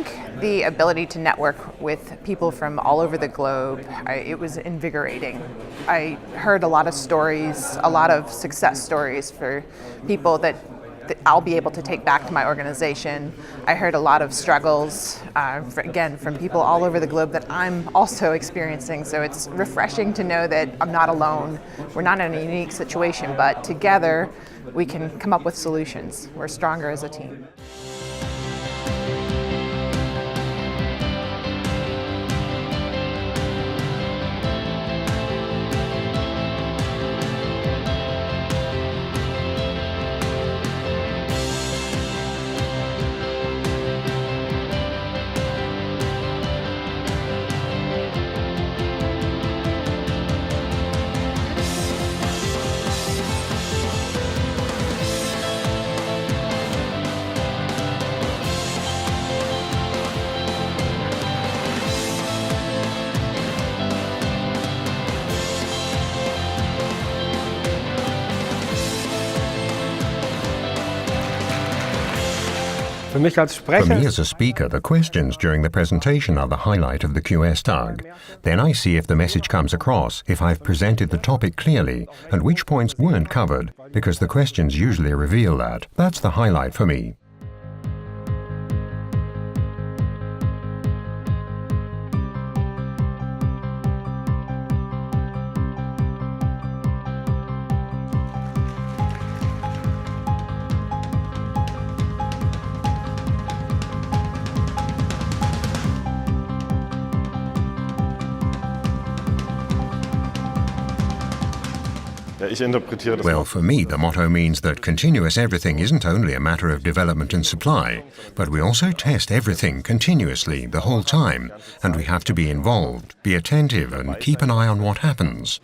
think the ability to network with people from all over the globe, it was invigorating. I heard a lot of stories, a lot of success stories for people that I'll be able to take back to my organization. I heard a lot of struggles, again, from people all over the globe that I'm also experiencing. So it's refreshing to know that I'm not alone. We're not in a unique situation, but together we can come up with solutions. We're stronger as a team. For me as a speaker, the questions during the presentation are the highlight of the QS tag. Then I see if the message comes across, if I've presented the topic clearly, and which points weren't covered, because the questions usually reveal that. That's the highlight for me. Well, for me, the motto means that continuous everything isn't only a matter of development and supply, but we also test everything continuously the whole time, and we have to be involved, be attentive, and keep an eye on what happens.